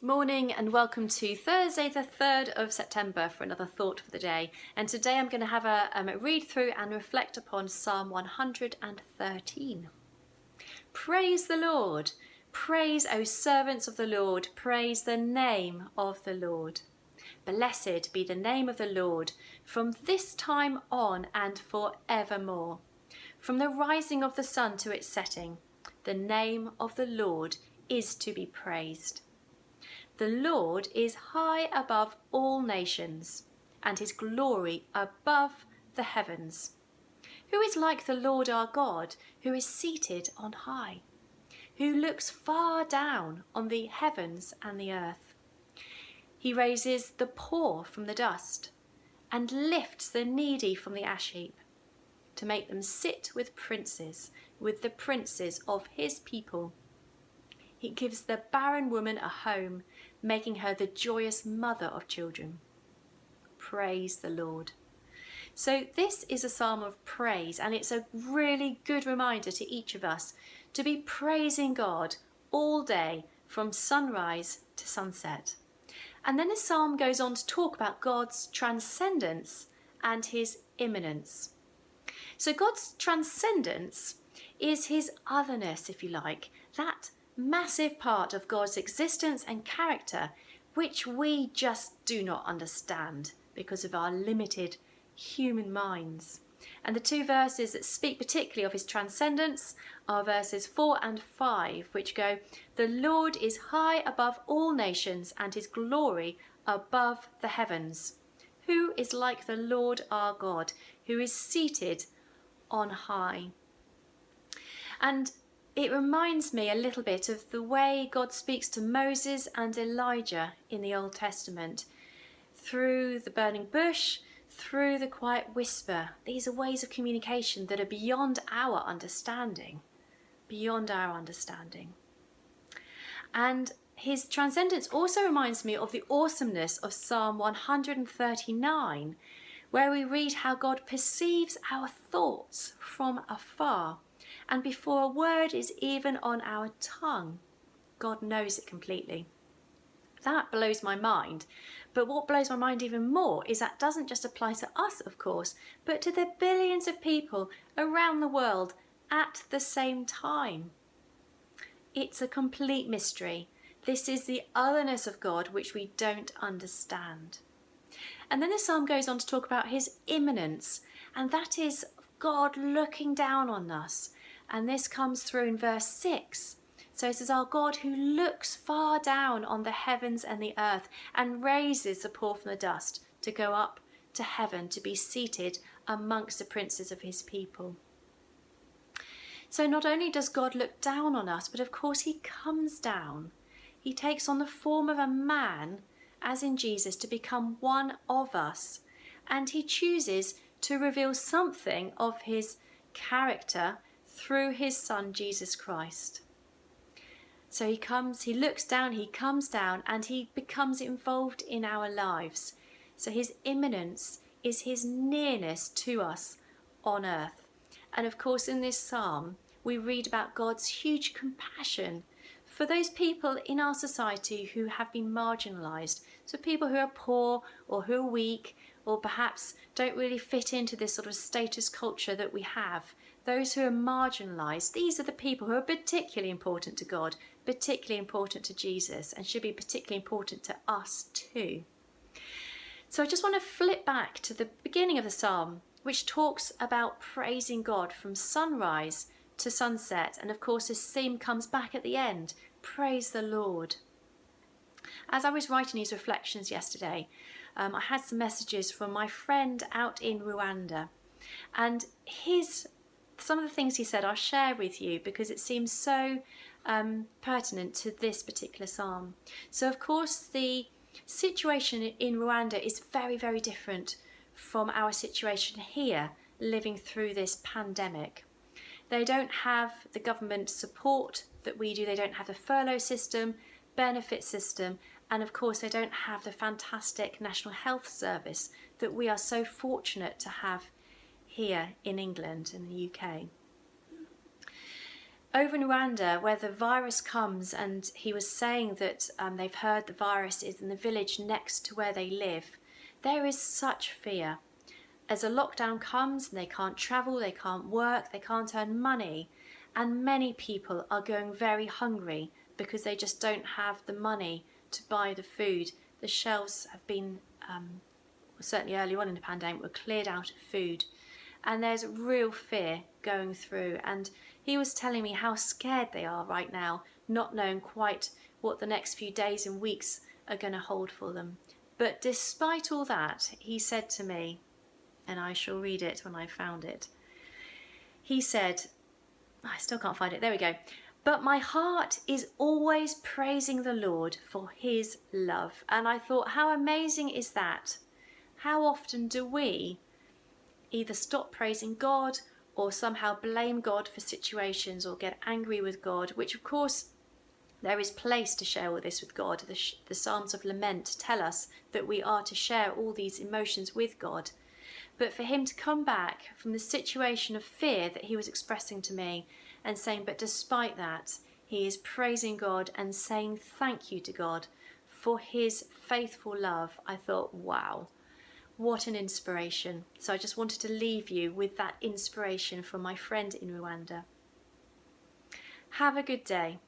Morning and welcome to Thursday the 3rd of September for another thought for the day. And today I'm going to have a read through and reflect upon Psalm 113. Praise the Lord! Praise, O servants of the Lord! Praise the name of the Lord! Blessed be the name of the Lord from this time on and forevermore. From the rising of the sun to its setting, the name of the Lord is to be praised. The Lord is high above all nations, and his glory above the heavens. Who is like the Lord our God, who is seated on high, who looks far down on the heavens and the earth? He raises the poor from the dust, and lifts the needy from the ash heap, to make them sit with the princes of his people. He gives the barren woman a home, making her the joyous mother of children. Praise the Lord. So this is a psalm of praise, and it's a really good reminder to each of us to be praising God all day from sunrise to sunset. And then the psalm goes on to talk about God's transcendence and his immanence. So God's transcendence is his otherness, if you like, that massive part of God's existence and character which we just do not understand because of our limited human minds. And the two verses that speak particularly of his transcendence are verses 4 and 5, which go, "The Lord is high above all nations, and his glory above the heavens. Who is like the Lord our God, who is seated on high?" And it reminds me a little bit of the way God speaks to Moses and Elijah in the Old Testament. Through the burning bush, through the quiet whisper. These are ways of communication that are beyond our understanding. Beyond our understanding. And his transcendence also reminds me of the awesomeness of Psalm 139, where we read how God perceives our thoughts from afar. And before a word is even on our tongue, God knows it completely. That blows my mind. But what blows my mind even more is that doesn't just apply to us, of course, but to the billions of people around the world at the same time. It's a complete mystery. This is the otherness of God which we don't understand. And then the psalm goes on to talk about his immanence, and that is God looking down on us. And this comes through in verse 6. So it says, "Our God who looks far down on the heavens and the earth and raises the poor from the dust to go up to heaven to be seated amongst the princes of his people." So not only does God look down on us, but of course he comes down. He takes on the form of a man, as in Jesus, to become one of us. And he chooses to reveal something of his character through his son, Jesus Christ. So he looks down, he comes down, and he becomes involved in our lives. So his immanence is his nearness to us on earth. And of course, in this psalm, we read about God's huge compassion for those people in our society who have been marginalised. So people who are poor or who are weak, or perhaps don't really fit into this sort of status culture that we have. Those who are marginalised, these are the people who are particularly important to God, particularly important to Jesus, and should be particularly important to us too. So I just want to flip back to the beginning of the psalm, which talks about praising God from sunrise to sunset. And of course, this theme comes back at the end, praise the Lord. As I was writing these reflections yesterday, I had some messages from my friend out in Rwanda, and some of the things he said I'll share with you because it seems so pertinent to this particular psalm. So of course the situation in Rwanda is very, very different from our situation here living through this pandemic. They don't have the government support that we do. They don't have the furlough system, benefit system, and of course they don't have the fantastic National Health Service that we are so fortunate to have here in England and the UK. Over in Rwanda, where the virus comes, and he was saying that they've heard the virus is in the village next to where they live, there is such fear. As a lockdown comes and they can't travel, they can't work, they can't earn money, and many people are going very hungry because they just don't have the money to buy the food. The shelves have been, certainly early on in the pandemic, were cleared out of food. And there's real fear going through. And he was telling me how scared they are right now, not knowing quite what the next few days and weeks are going to hold for them. But despite all that, he said to me, and I shall read it when I found it. He said, I still can't find it, there we go. But my heart is always praising the Lord for his love. And I thought, how amazing is that? How often do we either stop praising God or somehow blame God for situations or get angry with God, which of course there is place to share all this with God. The Psalms of Lament tell us that we are to share all these emotions with God. But for him to come back from the situation of fear that he was expressing to me and saying, but despite that, he is praising God and saying thank you to God for his faithful love, I thought, wow, what an inspiration. So I just wanted to leave you with that inspiration from my friend in Rwanda. Have a good day.